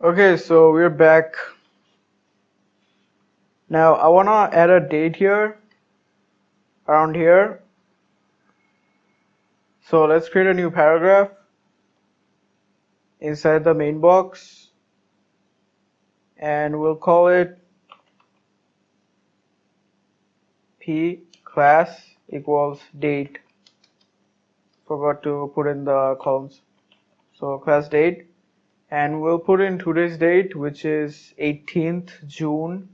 Okay, so we're back. Now I want to add a date here, around here. So let's create a new paragraph inside the main box, and we'll call it p class equals date. Forgot to put in the columns. So class date, and we'll put in today's date, which is 18th June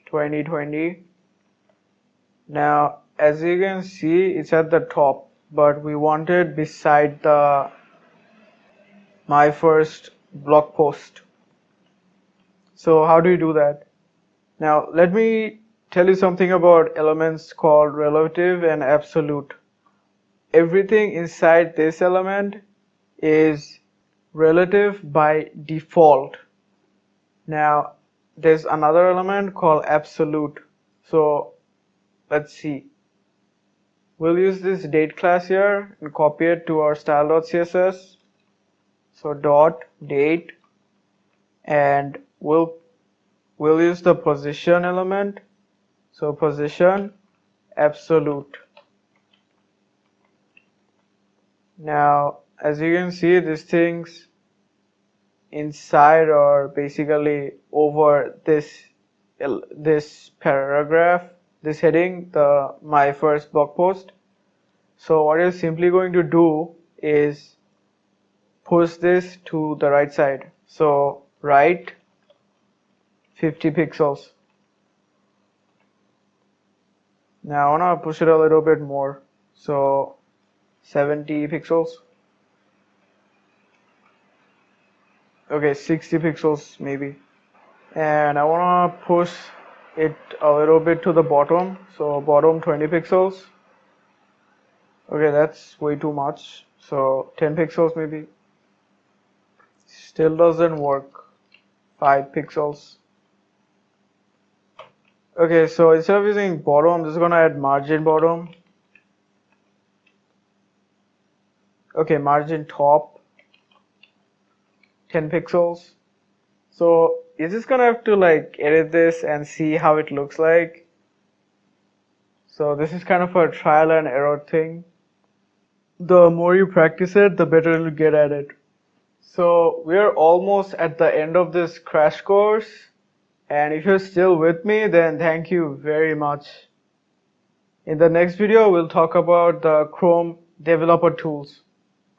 2020. Now as you can see, it's at the top, but we want it beside the my first blog post. So how do you do that? Now let me tell you something about elements called relative and absolute. Everything inside this element is relative by default. Now there's another element called absolute. So let's see. We'll use this date class here and copy it to our style.css. So dot date, and we'll use the position element. So position absolute. Now as you can see, these things inside or basically over this paragraph, this heading, the my first blog post. So what you're simply going to do is push this to the right side. So right 50 pixels. Now I want to push it a little bit more. So 70 pixels. Okay, 60 pixels maybe. And I want to push it a little bit to the bottom. So bottom 20 pixels. Okay, that's way too much. So 10 pixels maybe. Still doesn't work. 5 pixels. Okay, so instead of using bottom, I'm just gonna add margin bottom. Okay, margin top 10 pixels. So you're just gonna have to like edit this and see how it looks like. So this is kind of a trial and error thing. The more you practice it, the better you'll get at it. So we're almost at the end of this crash course, and if you're still with me, then thank you very much. In the next video, we'll talk about the Chrome developer tools.